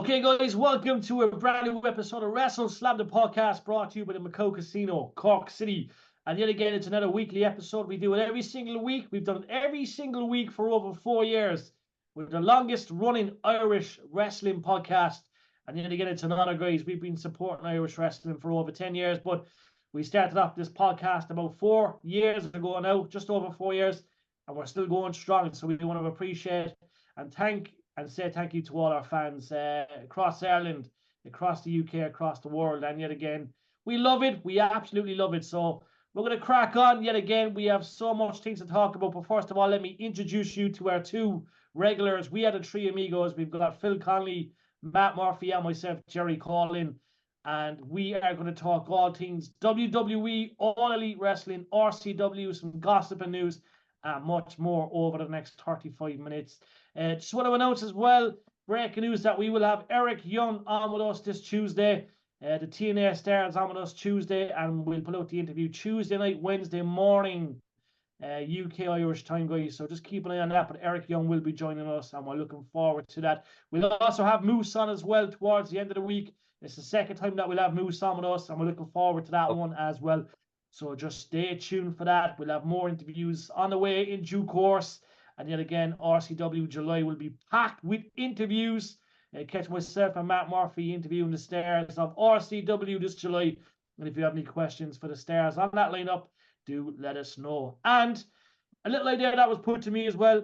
Okay, guys, welcome to a brand new episode of WrestleSlam, the podcast brought to you by the Macau Casino, Cork City. And yet again, it's another weekly episode. We do it every single week. We've done it every single week for over 4 years. We're the longest running Irish wrestling podcast. And yet again, it's an honor, guys. We've been supporting Irish wrestling for over 10 years, but we started off this podcast about 4 years ago now, just over 4 years, and we're still going strong. So we want to appreciate and say thank you to all our fans across Ireland, across the UK, across the world. And yet again, we love it. We absolutely love it. So we're going to crack on yet again. We have so much things to talk about. But first of all, let me introduce you to our two regulars. We are the three amigos. We've got Phil Conley, Matt Murphy, and myself, Jerry Collin. And we are going to talk all things WWE, All Elite Wrestling, RCW, some gossip and news, and much more over the next 35 minutes. Just want to announce as well, breaking news, that we will have Eric Young on with us this Tuesday. The TNA Stars on with us Tuesday, and we'll put out the interview Tuesday night, Wednesday morning, UK Irish time, guys. So just keep an eye on that. But Eric Young will be joining us, and we're looking forward to that. We'll also have Moose on as well towards the end of the week. It's the second time that we'll have Moose on with us, and we're looking forward to that one as well. So just stay tuned for that. We'll have more interviews on the way in due course. And yet again, RCW July will be packed with interviews. Catch myself and Matt Murphy interviewing the stars of RCW this July. And if you have any questions for the stars on that lineup, do let us know. And a little idea that was put to me as well.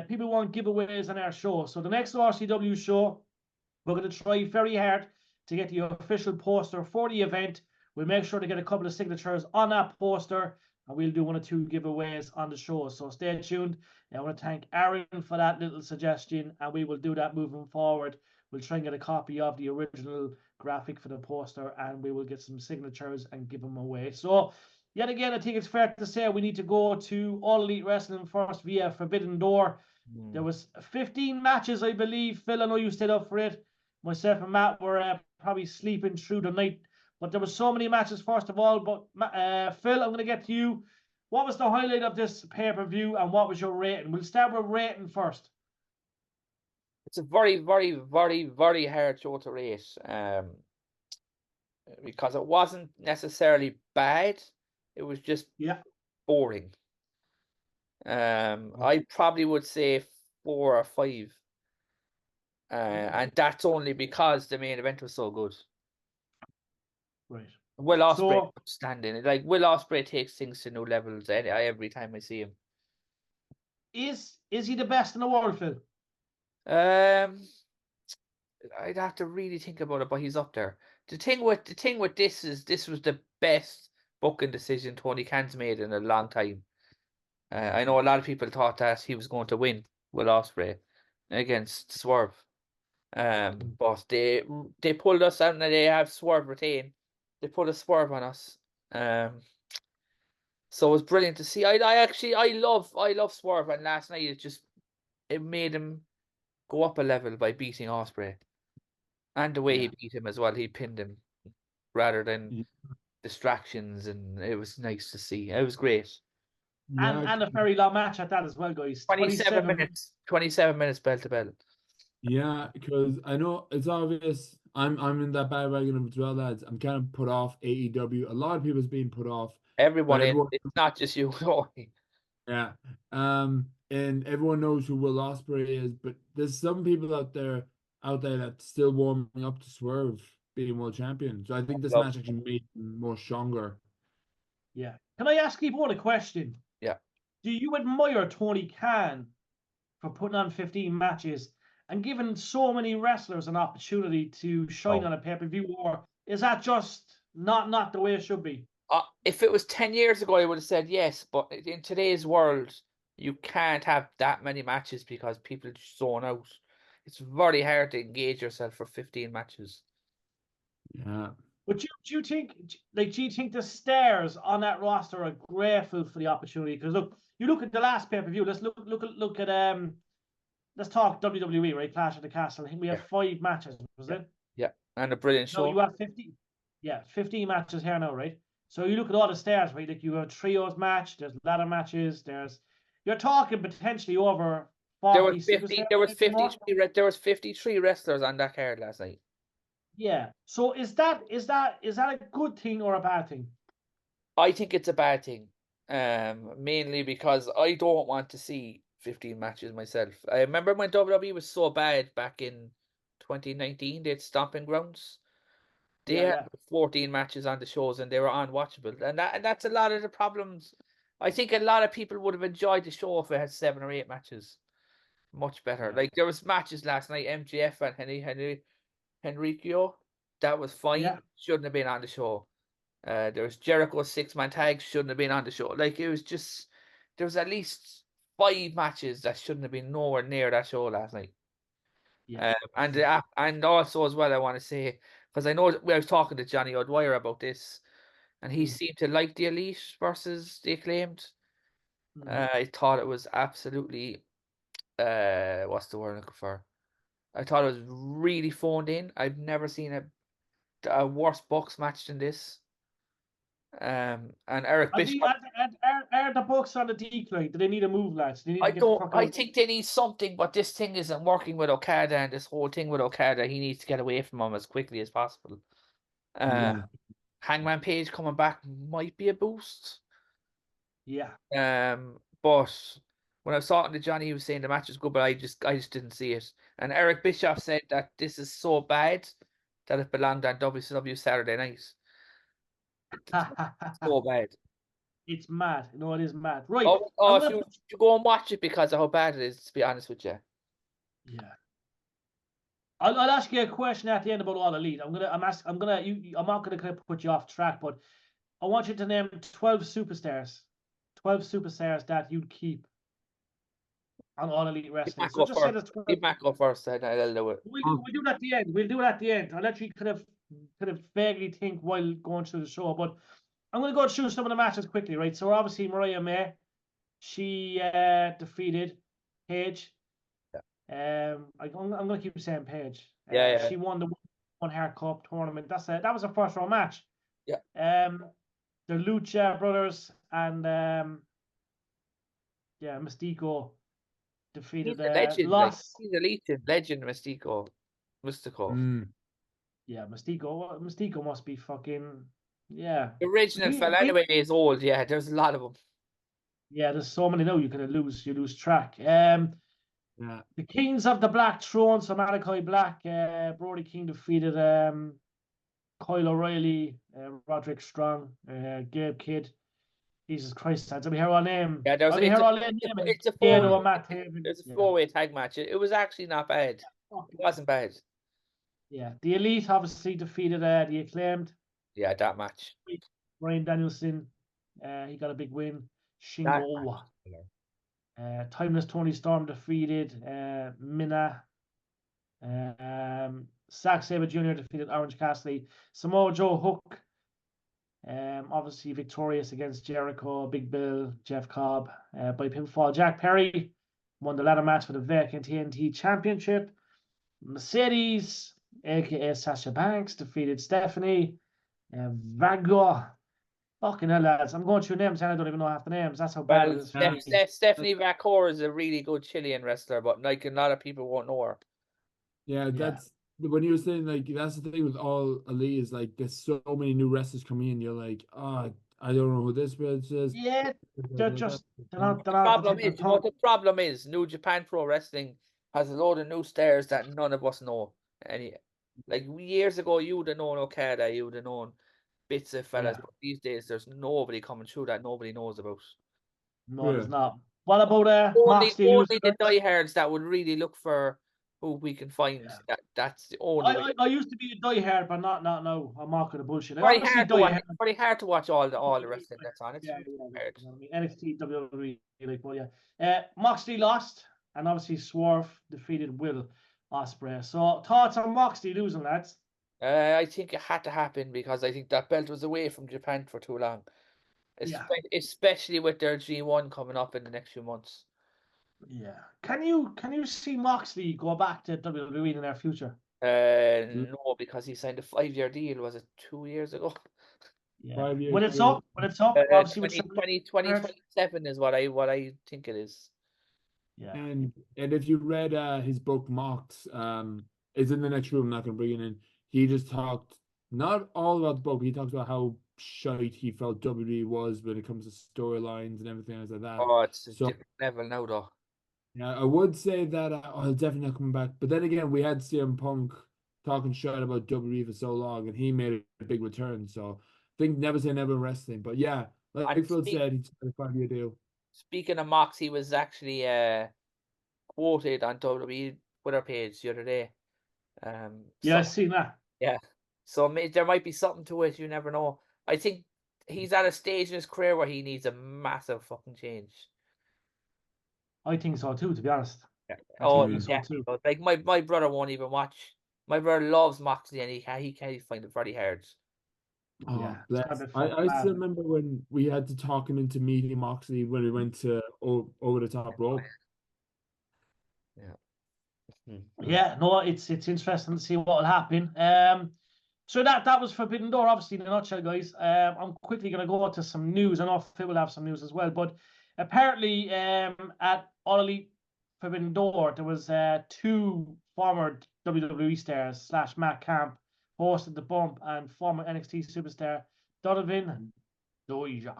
People want giveaways on our show. So the next RCW show, we're going to try very hard to get the official poster for the event. We'll make sure to get a couple of signatures on that poster, and we'll do 1 or 2 giveaways on the show. So stay tuned. I want to thank Aaron for that little suggestion, and we will do that moving forward. We'll try and get a copy of the original graphic for the poster, and we will get some signatures and give them away. So, yet again, I think it's fair to say we need to go to All Elite Wrestling first via Forbidden Door. There was 15 matches, I believe. Phil, I know you stayed up for it. Myself and Matt were probably sleeping through the night. But there were so many matches, first of all. But Phil, I'm going to get to you. What was the highlight of this pay-per-view, and what was your rating? We'll start with rating first. It's a very, very, very, very hard show to rate, because it wasn't necessarily bad. It was just boring. I probably would say 4 or 5. And that's only because the main event was so good. Right. Will Ospreay standing. Like, Will Ospreay takes things to new levels every time I see him. Is he the best in the world, Phil? I'd have to really think about it, but he's up there. The thing with this is this was the best booking decision Tony Khan's made in a long time. I know a lot of people thought that he was going to win Will Ospreay against Swerve. But they pulled us out, and they have Swerve retain. They put a Swerve on us. So it was brilliant to see. I love Swerve, and last night it made him go up a level by beating Ospreay. And the way he beat him as well, he pinned him rather than distractions, and it was nice to see. It was great. And a very long match at that as well, guys. 27 minutes. 27 minutes bell to bell. Yeah, because I know it's obvious. I'm in that bandwagon as well, lads. I'm kind of put off AEW. A lot of people's being put off. Everyone, it's not just you. Yeah. And everyone knows who Will Ospreay is, but there's some people out there that's still warming up to Swerve being world champion. So I think this match actually made him more stronger. Yeah. Can I ask you a question? Yeah. Do you admire Tony Khan for putting on 15 matches and giving so many wrestlers an opportunity to shine on a pay-per-view, or is that just not the way it should be? If it was 10 years ago, I would have said yes, but in today's world, you can't have that many matches because people are just zone out. It's very hard to engage yourself for 15 matches. Yeah. But do you think the stars on that roster are grateful for the opportunity? Because you look at the last pay-per-view. Let's look at let's talk WWE, right? Clash of the Castle. I think we have 5 matches, was it? Yeah, and a brilliant show. No, you have 50. Yeah, 15 matches here now, right? So you look at all the stars, right? Like you have a trios match, there's ladder matches, you're talking potentially over There 40 was 50. superstars. There was maybe more. 53. There was 53 wrestlers on that card last night. Yeah. So is that a good thing or a bad thing? I think it's a bad thing. Mainly because I don't want to see 15 matches myself. I remember when WWE was so bad back in 2019, they had Stomping Grounds. They Yeah, had yeah. 14 matches on the shows and they were unwatchable. And that's a lot of the problems. I think a lot of people would have enjoyed the show if it had 7 or 8 matches. Much better. Yeah. Like there was matches last night, MGF and Henriqueo. That was fine. Yeah. Shouldn't have been on the show. There was Jericho's 6-man tag, shouldn't have been on the show. Like it was just there was at least 5 matches that shouldn't have been nowhere near that show last night. Yeah. And also as well, I want to say because I know I was talking to Johnny O'Dwyer about this, and he seemed to like the Elite versus the Acclaimed. I thought it was absolutely what's the word I'm looking for? I thought it was really phoned in. I've never seen a worse Bucks match than this. And Eric Bischoff. Are the Bucks on the decline? Do they need a move, lads? They need to get the fuck out. I think they need something, but this thing isn't working with Okada, and this whole thing with Okada, he needs to get away from him as quickly as possible. Hangman Page coming back might be a boost. Yeah. But when I was talking to Johnny, he was saying the match was good, but I just didn't see it. And Eric Bischoff said that this is so bad that it belonged on WCW Saturday night. So bad. It's mad. No, it is mad. Right. If you go and watch it because of how bad it is, to be honest with you. Yeah. I'll ask you a question at the end about All Elite. I'm not gonna put you off track, but I want you to name 12 superstars. 12 superstars that you'd keep on All Elite Wrestling. So just say the 12. Keep Mac go first, and I'll do it. We'll do it at the end. We'll do it at the end. I'll let you kind of vaguely think while going through the show. But I'm going to go through some of the matches quickly, right? So obviously Mariah May, she defeated Paige. Yeah. I'm going to keep saying Paige. Yeah. She won the One Heart Cup tournament. That was a first round match. Yeah. The Lucha Brothers and Mystico defeated Lost. He's a legend, Mystico. Yeah, Mystico must be fucking The original fella anyway is old. Yeah, there's a lot of them. Yeah, there's so many now you lose track. The Kings of the Black Throne, so Malachi Black, Brody King defeated Kyle O'Reilly, Roderick Strong, Gabe Kidd. Jesus Christ, that's a all name. Yeah, there's it's a four-way tag match. It was actually not bad. It wasn't bad. Yeah, the Elite obviously defeated the Acclaimed. Yeah, that match. Bryan Danielson, he got a big win. Shingo. Timeless Tony Storm defeated Minna. Zack Sabre Jr. defeated Orange Cassidy. Samoa Joe Hook, obviously victorious against Jericho, Big Bill, Jeff Cobb by pinfall. Jack Perry won the ladder match for the vacant TNT Championship. Mercedes, aka Sasha Banks, defeated Stephanie. Vago. Fucking hell, lads. I'm going through names and I don't even know half the names. That's how bad it is. Stephanie Vacor is a really good Chilean wrestler, but like a lot of people won't know her. Yeah, that's when you were saying like that's the thing with All Elite is like there's so many new wrestlers coming in. You're like, oh, I don't know who this bitch is. Yeah, the problem is New Japan Pro Wrestling has a load of new stars that none of us know. Like years ago, you would have known Okada, you would have known bits of fellas, but these days there's nobody coming through that nobody knows about. No, there's not. What about only the diehards that would really look for who we can find? That's the only. I used to be a diehard, but not now. I'm not gonna bullshit. Very hard to watch all the wrestling that's on. It's hard. NXT, WWE, Moxley lost, and obviously Swerve defeated Will Ospreay. So thoughts on Moxley losing, lads? I think it had to happen because I think that belt was away from Japan for too long. Especially with their G1 coming up in the next few months. Yeah. Can you see Moxley go back to WWE in the near future? No, because he signed a 5-year deal. Was it 2 years ago? Yeah. 5 years. When it's up, obviously 2027 is what I think it is. Yeah. And if you read his book Mox, is in the next room, I'm not gonna bring it in. He just talked not all about the book, he talks about how shite he felt WWE was when it comes to storylines and everything else like that. Oh, it's a So different level now, though. yeah, I would say that I'll definitely not coming back. But then again, we had CM Punk talking shit about WWE for so long, and he made a big return. So I think never say never in wrestling. But yeah, like And Phil said, he's got a 5-year deal. speaking of Mox, he was actually quoted on WWE Twitter page the other day. Yeah, I So seen that. yeah, so there might be something to it. You never know. I think he's at a stage in his career where he needs a massive fucking change. I think so too, to be honest. Yeah. I Oh, think so exactly. too. But like my brother won't even watch. My brother loves Moxley, and he can't find it very hard. Oh, Yeah, it's got a bless. bit I fucking mad. still remember when we had to talk him into meeting Moxley when we went to over the top rope. Yeah. Yeah, no, it's interesting to see what will happen. So that was Forbidden Door, obviously, in a nutshell, guys. I'm quickly going to go to some news. I know Phil will have some news as well, but apparently, at All Elite Forbidden Door, there was two former WWE stars / Matt Camp hosted the bump, and former NXT superstar Donovan and Doja.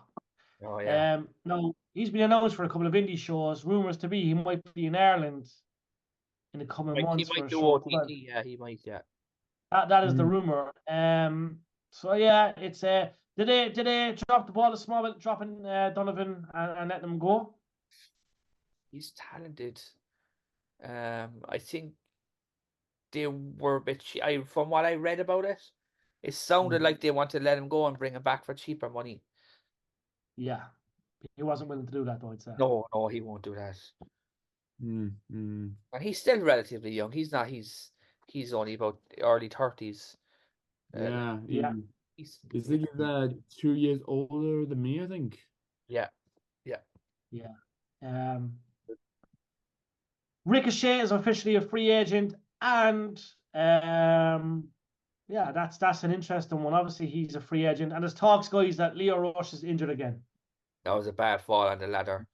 Oh yeah. Now he's been announced for a couple of indie shows. Rumors to be he might be in Ireland in the coming Like he months for might a do show as well. OTT. Yeah, he might. Yeah. That is the Mm. rumor. So yeah, it's did they drop the ball a small bit, dropping Donovan and letting him go? He's talented. I think they were a bit cheap. From what I read about it, it sounded like they wanted to let him go and bring him back for cheaper money. Yeah, he wasn't willing to do that though. I'd say. No, he won't do that. Mm, mm. And he's still relatively young. He's not. He's only about early 30s. Yeah, Yeah, he's thinking that 2 years older than me, I think. Yeah, yeah. yeah. Ricochet is officially a free agent, and yeah, that's an interesting one. Obviously, he's a free agent, and there's talks, guys, that Leo Rush is injured again. That was a bad fall on the ladder.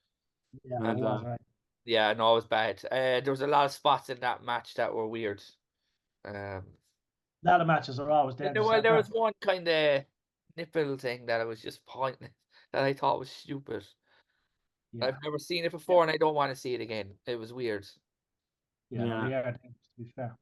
Yeah, And it was right. Yeah, no, it was bad. There was a lot of spots in that match that were weird. Ladder matches are always dangerous. Well, there was one kind of nipple thing that I was just pointless that I thought was stupid. Yeah, I've never seen it before, and I don't want to see it again. It was weird. yeah, no, yeah. they are dangerous, to be fair.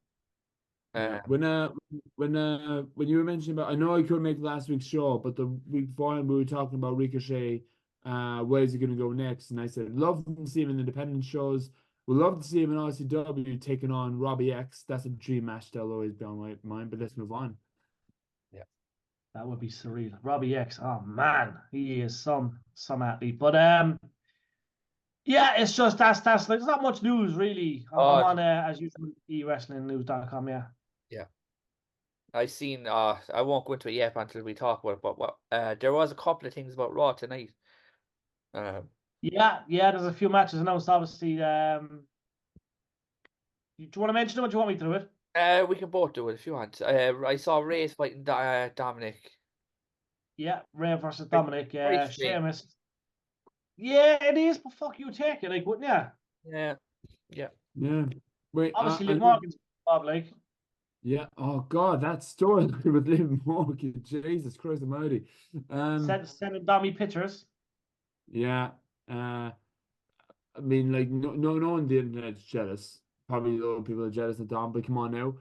Yeah. Um, When you were mentioning about, I know I couldn't make last week's show, but the week before we were talking about Ricochet, where is he going to go next? And I said, love to see him in independent shows. We'd love to see him in RCW taking on Robbie X. That's a dream match that'll always be on my mind. But let's move on. yeah. That would be surreal. Robbie X, oh man, he is some athlete. But yeah, it's just that's like there's not much news really. I'm on as usual ewrestlingnews.com. Yeah. Yeah. I seen. I won't go into it yet until we talk about it. But what? There was a couple of things about Raw tonight. Yeah, there's a few matches announced. Obviously, do you want to mention them or do you want me to do it? We can both do it if you want. I saw Reyes fighting Dominic. Yeah, Ray versus Dominic. Very strange. Sheamus. Yeah, it is, but fuck you, take it, like, wouldn't you? Yeah, yeah. Yeah. Wait, Obviously, Liv Morgan's Bob, like. yeah. Oh God, that story with Liv Morgan. Jesus Christ Almighty. Sending Dommy pictures. Yeah. I mean, like, no one on the internet's jealous. Probably a lot of people are jealous of Dom, but come on now.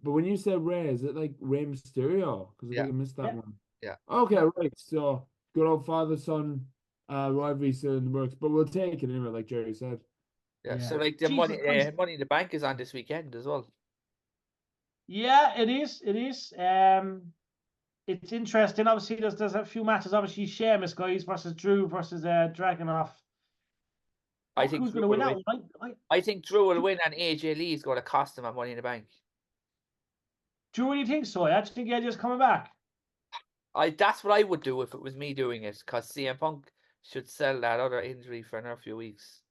But when you said Ray, is it like Rey Mysterio? Because I think I missed that one. Yeah. Okay, right. So good old father-son rivalry still in the works, but we'll take it anyway, like Jerry said. Yeah. So Yeah. like the Jesus Christ. money in the bank is on this weekend as well. Yeah, it is. It is. It's interesting. Obviously, there's a few matches. Obviously, Sheamus guys versus Drew versus Dragunov. I think who's Drew going to win will that one? I think Drew will win, and AJ Lee is going to cost him a Money in the Bank. Drew, really think so? I actually think AJ's coming back. That's what I would do if it was me doing it, because CM Punk should sell that other injury for another few weeks.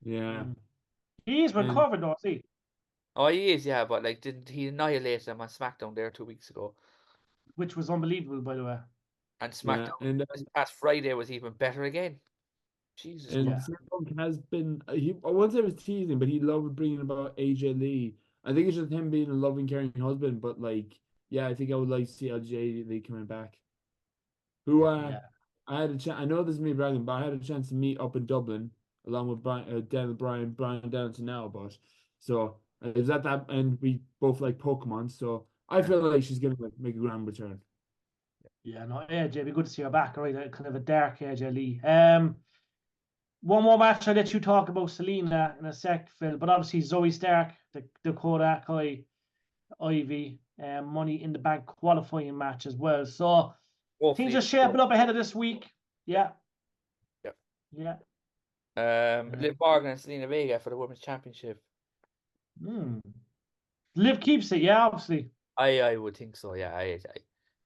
Yeah. He's recovered, though, see. Oh, he is, yeah, but like, didn't he annihilate him on SmackDown there 2 weeks ago? Which was unbelievable, by the way. And SmackDown and this past Friday was even better again. Jesus And Christ. CM Punk has been, I won't say it was teasing, but he loved bringing about AJ Lee. I think it's just him being a loving, caring husband. But like, yeah, I think I would like to see AJ Lee coming back. Who Yeah. I had a chance. I know this is me bragging, but I had a chance to meet up in Dublin along with Brian Downton now. But so it was at that, and we both like Pokemon. So I feel like she's gonna like, make a grand return. Yeah, no, AJ, be good to see her back. All right, kind of a dark AJ Lee. One more match. I'll let you talk about Selena in a sec, Phil. But obviously Zoe Stark, the Dakota Kai, Ivy, Money in the Bank qualifying match as well. So things Hopefully. are shaping up ahead of this week. Yeah, Yep. yeah. Liv Morgan and Selena Vega for the Women's Championship. Liv keeps it, yeah, obviously. I would think so. Yeah,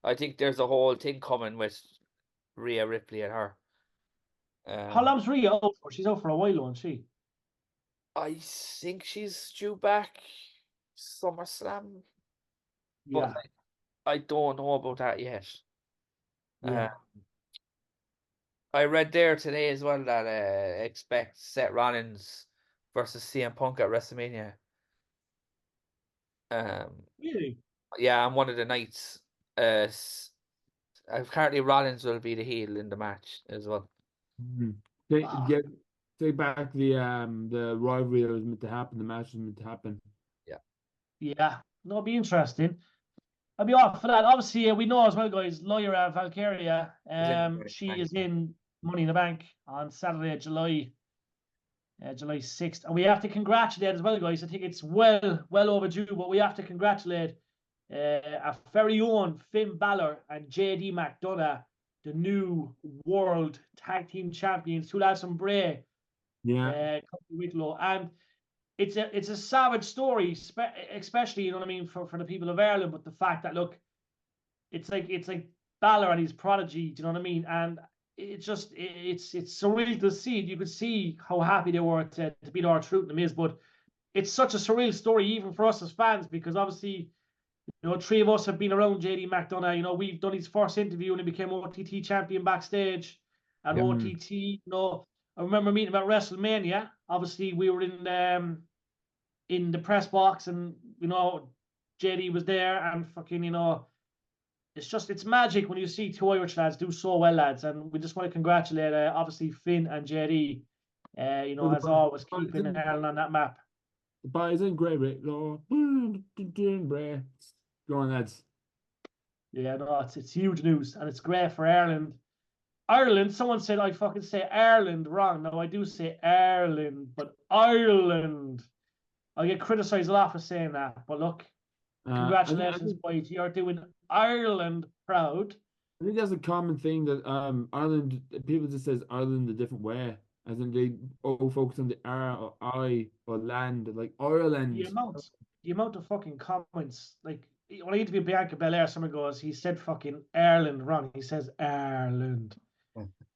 I think there's a whole thing coming with Rhea Ripley and her. How long's Rhea out for? She's out for a while, isn't she? I think she's due back SummerSlam, but Yeah, like, I don't know about that yet. yeah. I read there today as well that expect Seth Rollins versus CM Punk at WrestleMania. Really? Yeah, on one of the nights. Apparently Rollins will be the heel in the match as well. Take back the rivalry that was meant to happen. The match was meant to happen. Yeah. No, it'll be interesting. I'll be off for that. Obviously, we know as well, guys, Lyra Valkyria. She is in Money in the Bank on Saturday, July 6th. And we have to congratulate as well, guys. I think it's well overdue, but we have to congratulate our very own Finn Balor and JD McDonough, the new world tag team champions, two lads from Bray. Yeah. A couple of weeks ago. And it's a savage story, especially, you know what I mean, for the people of Ireland. But the fact that, look, it's like Balor and his prodigy, do you know what I mean? And it's surreal to see. You could see how happy they were to beat R-Truth and The Miz, but it's such a surreal story even for us as fans, because obviously, you know, three of us have been around JD McDonough. You know, we've done his first interview when he became OTT champion backstage at OTT. You know, I remember meeting him at WrestleMania. Obviously, we were in the press box, and you know, JD was there, and fucking, you know, it's magic when you see two Irish lads do so well, lads. And we just want to congratulate obviously Finn and JD. You know, as always, keeping Ireland on that map. The boys in great, right? Go on, lads. Yeah, no, it's huge news, and it's great for Ireland. Ireland, someone said I fucking say Ireland wrong. No, I do say Ireland, but Ireland. I get criticised a lot for saying that, but look, congratulations, boys. You're doing Ireland proud. I think that's a common thing that Ireland, people just says Ireland a different way, as in they all focus on the R or I or land, like Ireland. The amount of fucking comments, like when I interviewed Bianca Belair, someone goes, he said fucking Ireland wrong. He says Ireland.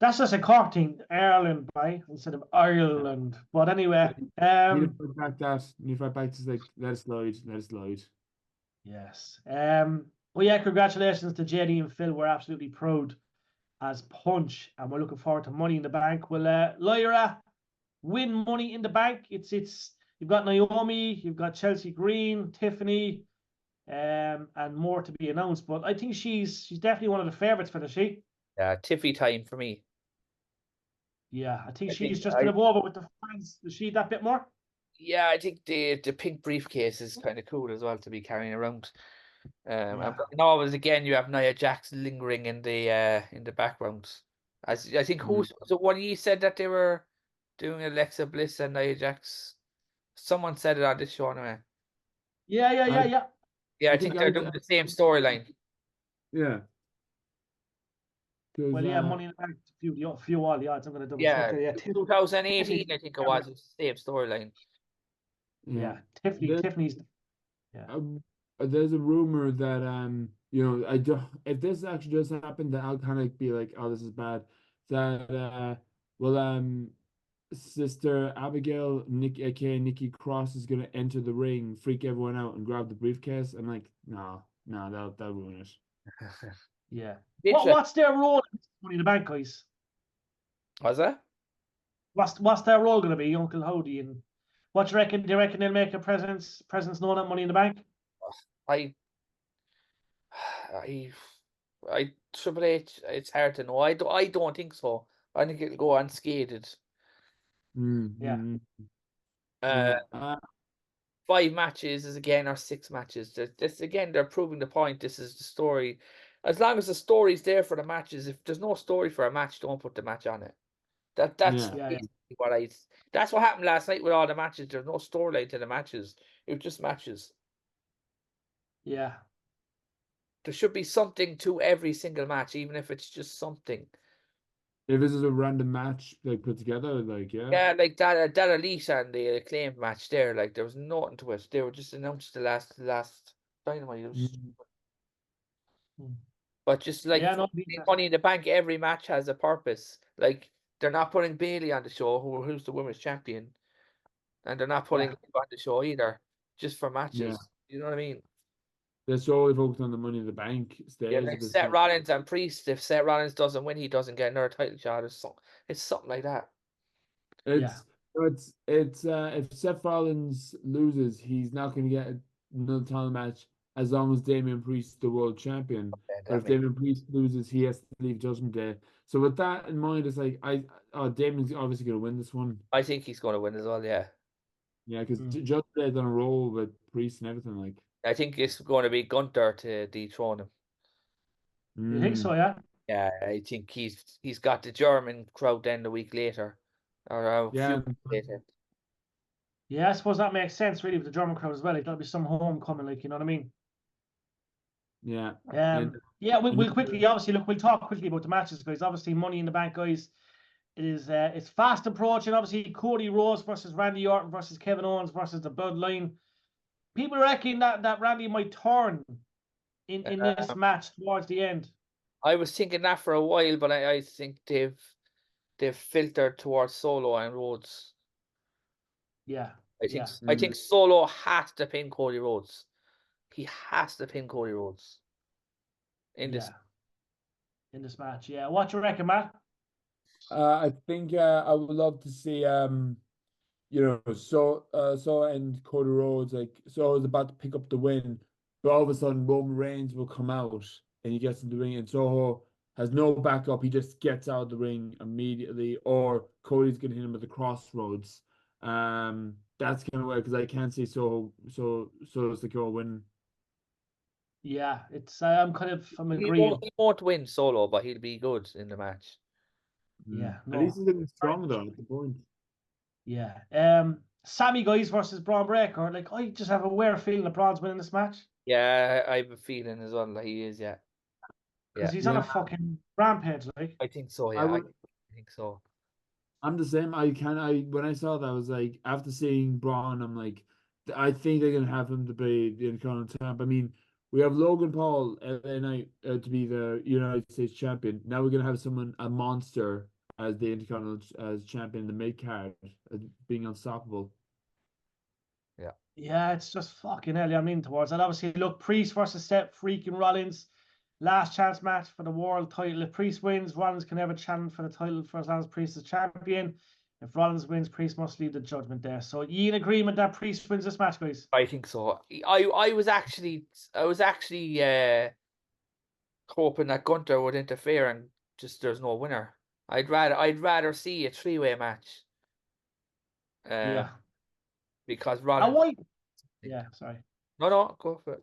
That's just a Cork thing, Ireland, right? Instead of Ireland. But anyway, need to fight back to like let it slide. Yes. Well, yeah, congratulations to JD and Phil. We're absolutely proud as Punch, and we're looking forward to Money in the Bank. Well, Lyra win Money in the Bank. It's you've got Naomi, you've got Chelsea Green, Tiffany, and more to be announced. But I think she's definitely one of the favourites for the she. Yeah, Tiffy time for me. Yeah, I think she's just kind of over with the fans. Is she that bit more? Yeah, I think the pink briefcase is kind of cool as well to be carrying around. And always again you have Nia Jax lingering in the background. As I think so what you said that they were doing Alexa Bliss and Nia Jax. Someone said it on this show anyway. Yeah. Yeah, I think they're doing the same storyline. Yeah. Well, yeah, Money in the Bank, few all the odds. I'm going to double check there. Yeah, 2018, I think it was. It's the same storyline. Yeah, Tiffany's. Yeah. There's a rumor that you know, if this actually does happen, then I'll kind of be like, oh, this is bad. That Sister Abigail, aka Nikki Cross, is gonna enter the ring, freak everyone out, and grab the briefcase. I'm like, no, that'll ruin it. Yeah. What's their role in Money in the Bank, guys? What's that? What's their role going to be, Uncle Howdy? And what do you reckon? Do you reckon they'll make a presence known at Money in the Bank? I Triple H. It's hard to know. I don't think so. I think it'll go unscathed. Yeah. Uh, Yeah. 5 matches is again or 6 matches. This again, they're proving the point. This is the story. As long as the story's there for the matches, if there's no story for a match, don't put the match on it. That's Yeah. Yeah. what that's what happened last night with all the matches. There's no storyline to the matches. It was just matches. Yeah. There should be something to every single match, even if it's just something. If this is a random match like put together, like Yeah, like that Elite and the Acclaimed match there, like there was nothing to it. They were just announced the last Dynamite. But just like Yeah, no, Money in the Bank, every match has a purpose. Like they're not putting Bailey on the show, who's the women's champion, and they're not putting Yeah. Liv on the show either, just for matches. Yeah. You know what I mean? they're solely focused on the Money in the Bank stage. Yeah, like Seth Rollins and Priest. If Seth Rollins doesn't win, he doesn't get another title shot. It's something like that. It's if Seth Rollins loses, he's not going to get another title match as long as Damian Priest is the world champion. But if Damian Priest loses, he has to leave Judgment Day. So with that in mind, it's like Damian's obviously going to win this one. I think he's going to win as well. Yeah. Yeah, because Judgment Day's on a roll with Priest and everything. Like I think it's going to be Gunther to dethrone him. You think so? Yeah. Yeah, I think he's got the German crowd then a week later, or a few weeks later. Yeah, I suppose that makes sense really with the German crowd as well. Like, there'll be some homecoming, like, you know what I mean? Yeah. Yeah, we'll quickly, obviously, look, we'll talk quickly about the matches, guys. Obviously, Money in the Bank, guys. It's fast approaching. Obviously, Cody Rhodes versus Randy Orton versus Kevin Owens versus the Bloodline. People reckon that Randy might turn in this match towards the end. I was thinking that for a while, but I think they've filtered towards Solo and Rhodes. Yeah. I think Solo has to pin Cody Rhodes. He has to pin Cody Rhodes in this match. Yeah. What you reckon, Matt? I think I would love to see so and Cody Rhodes, like so is about to pick up the win, but all of a sudden Roman Reigns will come out and he gets in the ring and Soho has no backup, he just gets out of the ring immediately, or Cody's gonna hit him at the crossroads. That's kind of weird because I can't see Soho's the girl win. Yeah, I'm agreeing. He won't win Solo, but he'll be good in the match. Yeah, at least he's looking strong though at the point. Yeah. Sammy guys versus Braun Breaker. Like, I just have a weird feeling that Braun's winning this match. Yeah, I have a feeling as well that he is. Yeah, because he's on a fucking rampage. Like, I think so. Yeah, I think so. I'm the same. When I saw that, I was like, after seeing Braun, I'm like, I think they're gonna have him to be the Intercontinental Champ. I mean, we have Logan Paul LA Knight to be the United States champion. Now we're gonna have a monster as the Intercontinental as champion in the mid card, being unstoppable. Yeah, it's just fucking hell. I'm leaning towards that. Obviously, look, Priest versus Seth freaking Rollins. Last chance match for the world title. If Priest wins, Rollins can never challenge for the title for as long as Priest is champion. If Rollins wins, Priest must leave the Judgment Day. So, you in agreement that Priest wins this match, guys? I think so. I was actually hoping that Gunther would interfere and just there's no winner. I'd rather see a 3-way match. Yeah. Because Rollins. Yeah, sorry. No, go for it.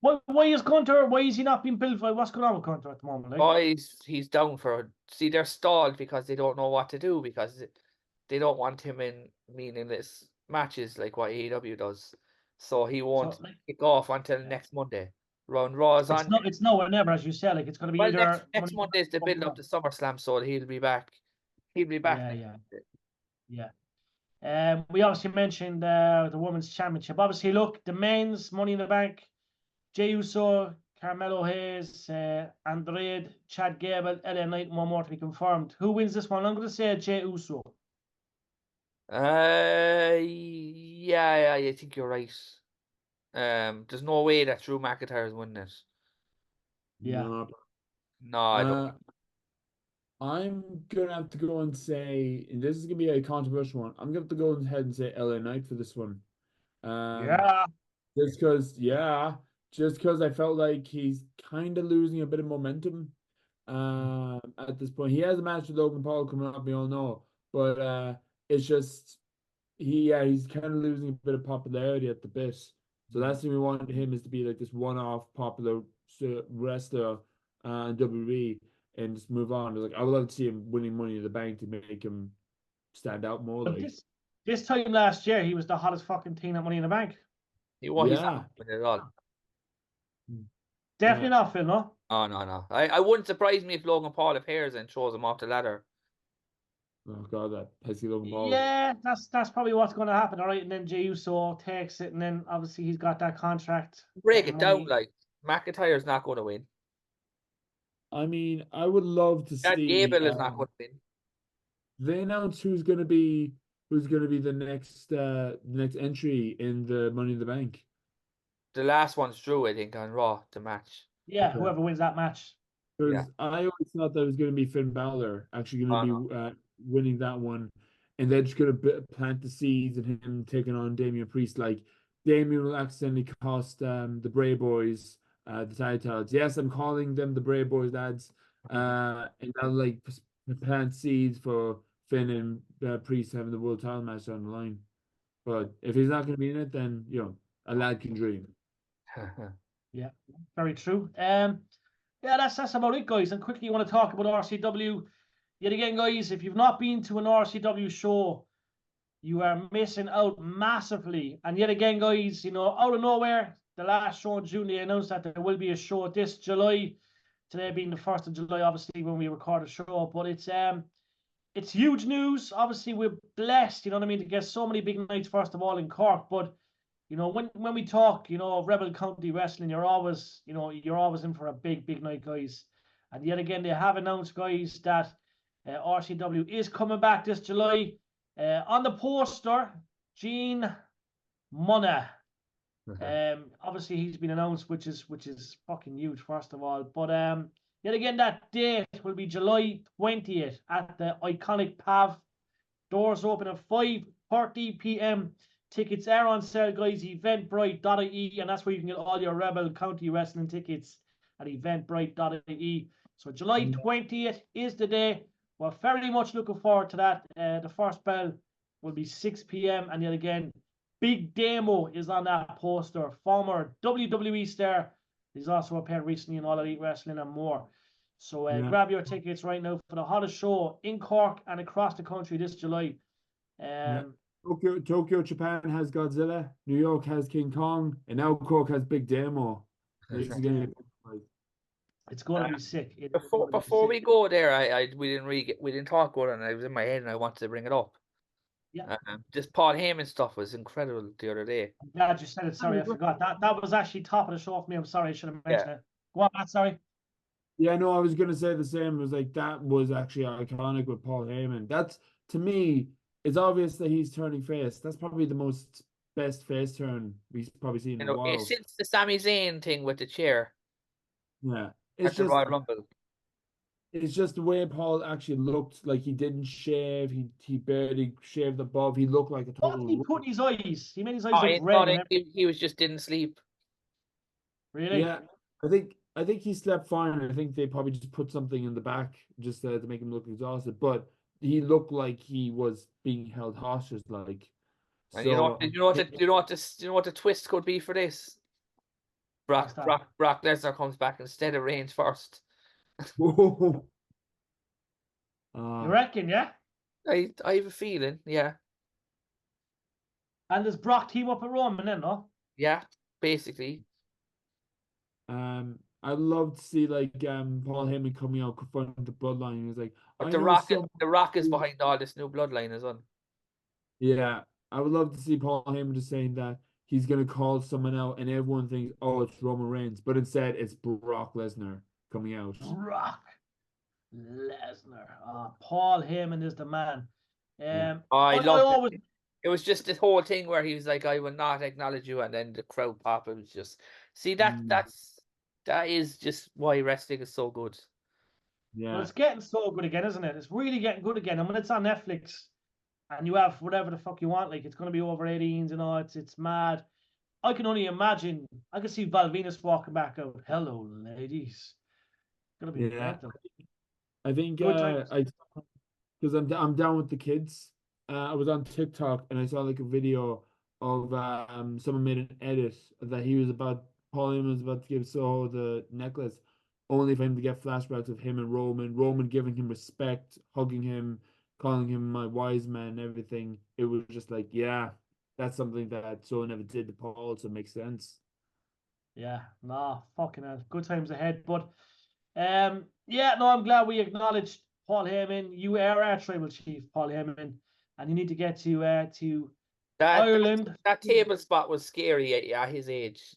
Why is Gunther? Why is he not being built? What's going on with Gunther at the moment? Like? Oh, he's down for. See, they're stalled because they don't know what to do because they don't want him in meaningless matches like what AEW does. So he won't kick off until next Monday. Raw's on. It's nowhere never, as you said. Like, it's going to be either next Monday is the build up to SummerSlam, so he'll be back. He'll be back. Yeah. We obviously mentioned the Women's Championship. Obviously, look, the men's Money in the Bank, Jey Uso, Carmelo Hayes, Andrade, Chad Gable, LA Knight, and one more to be confirmed. Who wins this one? I'm going to say Jey Uso. Yeah, I think you're right. There's no way that Drew McIntyre is winning it. Yeah. No, I don't. I'm gonna have to go and say, and this is gonna be a controversial one. I'm gonna have to go ahead and say LA Knight for this one. Um, Yeah. just because I felt like he's kind of losing a bit of momentum. At this point, he has a match with Logan Paul coming up. We all know, but it's just he's kind of losing a bit of popularity at the bit. So that's what we wanted him is to be like this one-off popular wrestler in WWE and just move on. Like I would love to see him winning Money in the Bank to make him stand out more. But Like this time last year, he was the hottest fucking thing at Money in the Bank. He's yeah, not winning at all. Definitely yeah. not, Phil, no? Oh no. I wouldn't surprise me if Logan Paul appears and throws him off the ladder. Oh God, that pesky Logan Paul. Yeah, that's probably what's going to happen, all right? And then Jey Uso takes it, and then obviously he's got that contract. Break getting it down, money. like McIntyre's not going to win. I mean, I would love to That see. Gable is not going to win. They announce who's gonna be the next entry in the Money in the Bank. The last one's Drew, I think, on Raw to match. Yeah, Okay. whoever wins that match. Because Yeah. I always thought that it was going to be Finn Balor actually going to Oh, be winning that one, and they're just going to plant the seeds and him taking on Damian Priest. Like Damian will accidentally cost the Bray Boys the titles. Yes, I'm calling them the Bray Boys, lads. And that'll like plant seeds for Finn and Priest having the world title match on the line. But if he's not going to be in it, then a lad can dream. Yeah, very true. Yeah, that's about it, guys. And quickly, you want to talk about RCW yet again, guys. If you've not been to an RCW show, you are missing out massively. And yet again, guys, out of nowhere, the last show in June, they announced that there will be a show this July. Today being the 1st of July, obviously, when we record a show. But it's huge news. Obviously, we're blessed, you know what I mean, to get so many big nights, first of all, in Cork. But when we talk, of Rebel County Wrestling, you're always in for a big night, guys. And yet again, they have announced, guys, that RCW is coming back this July. On the poster, Gene Money. Obviously he's been announced, which is fucking huge, first of all. But yet again, that date will be July 20th at the iconic PAV. Doors open at 5:30 p.m. Tickets are on sale, guys. Eventbrite.ie, and that's where you can get all your Rebel County Wrestling tickets at eventbrite.ie. So July 20th is the day. We're very much looking forward to that. The first bell will be 6 p.m. And yet again, Big Demo is on that poster. Former WWE star. He's also appeared recently in All Elite Wrestling and more. So grab your tickets right now for the hottest show in Cork and across the country this July. Tokyo, Japan has Godzilla. New York has King Kong, and now Cork has Big Demo. This is gonna be It's going to be sick. Before we go there, we didn't talk about it, and it was in my head, and I wanted to bring it up. Yeah. This Paul Heyman stuff was incredible the other day. I'm glad you said it. Sorry, I forgot. That was actually top of the show for me. I'm sorry, I should have mentioned it. Go on, Matt, sorry. Yeah, no, I was gonna say the same. It was like that was actually iconic with Paul Heyman. That's to me, it's obvious that he's turning face. That's probably the best face turn we've probably seen in a while. Since the Sami Zayn thing with the chair. Yeah. It's just Royal Rumble. It's just the way Paul actually looked. Like he didn't shave. He barely shaved above. He looked like a total. What did he put in his eyes? He made his eyes look red. He was just didn't sleep. Really? Yeah, I think he slept fine. I think they probably just put something in the back just to make him look exhausted. But he looked like he was being held hostage. Like, and so, you know what the twist could be for this? Brock Lesnar comes back instead of Reigns first. You reckon, yeah? I have a feeling, yeah. And does Brock team up with Roman then, no? Yeah, basically. I'd love to see like Paul Heyman coming out confronting the Bloodline. He's like, but the Rock is behind all this new Bloodline as well. Yeah, I would love to see Paul Heyman just saying that he's gonna call someone out, and everyone thinks, oh, it's Roman Reigns, but instead it's Brock Lesnar coming out. Brock Lesnar. Paul Heyman is the man. I love it. It was just this whole thing where he was like, I will not acknowledge you, and then the crowd pop. It was just that is just why wrestling is so good. Yeah. But it's getting so good again, isn't it? It's really getting good again. And when it's on Netflix and you have whatever the fuck you want, like it's going to be over 18s and all, it's mad. I can only imagine. I can see Val Venus walking back out. Hello, ladies. It's going to be Yeah. mental. I think Good times. because I'm down with the kids. I was on TikTok and I saw like a video of someone made an edit that Paul Heyman was about to give Soho the necklace, only for him to get flashbacks of him and Roman giving him respect, hugging him, calling him my wise man, and everything. It was just like, yeah, that's something that Soho never did to Paul, so it makes sense. Yeah, nah, fucking hell. Good times ahead. But yeah, no, I'm glad we acknowledged Paul Heyman. You are our tribal chief, Paul Heyman, and you need to get to Ireland. That table spot was scary at his age.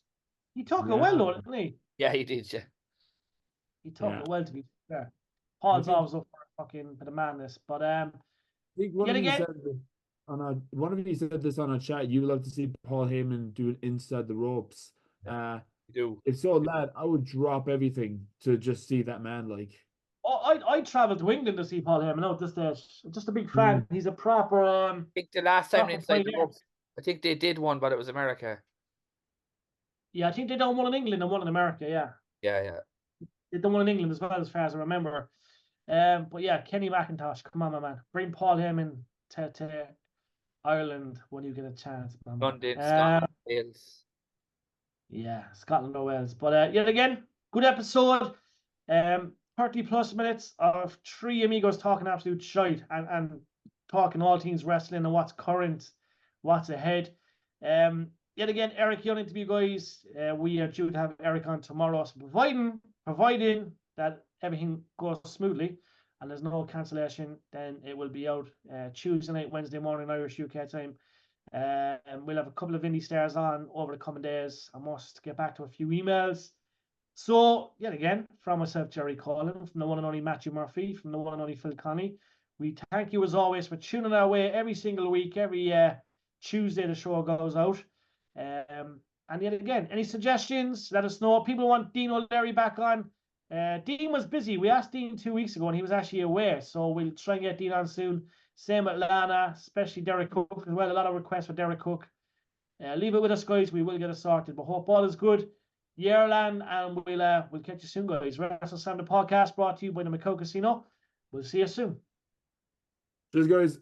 He took it Yeah. well, though, didn't he? Yeah, he did. Yeah. He took Yeah. it well, to be fair. Paul's think- always up for a fucking bit of madness. But I think one yet of you again, said one of you said this on a chat. You would love to see Paul Heyman do it inside the ropes. You do. If so, lad, I would drop everything to just see that man. Like, I travelled to England to see Paul Heyman out this stage. I'm just a big fan. He's a proper I think the last time proper inside the pioneer. ropes, I think they did one, but it was America. Yeah, I think they done one in England and one in America. Yeah, Yeah. they done one in England as well, as far as I remember. But yeah, Kenny McIntosh, come on, my man, bring Paul Heyman to Ireland when you get a chance, my man. London, Scotland, Wales. Yeah, Scotland or Wales. But yet again, good episode. 30 plus minutes of three amigos talking absolute shite and talking all things wrestling and what's current, what's ahead. Yet again, Eric Young interview, guys. We are due to have Eric on tomorrow. So providing that everything goes smoothly and there's no cancellation, then it will be out Tuesday night, Wednesday morning, Irish UK time. And we'll have a couple of indie stars on over the coming days. I must get back to a few emails. So, yet again, from myself, Jerry Collin, from the one and only Matthew Murphy, from the one and only Phil Connie, we thank you as always for tuning our way every single week, every Tuesday the show goes out. And yet again, any suggestions, let us know. People want Dean O'Leary back on. Dean was busy. We asked Dean 2 weeks ago and he was actually away. So we'll try and get Dean on soon. Same with Lana, especially Derek Cook as well. A lot of requests for Derek Cook. Leave it with us, guys. We will get it sorted. But hope all is good. Yearland, and we'll catch you soon, guys. WrestleSlam the podcast brought to you by the Macau Casino. We'll see you soon. cheers, guys.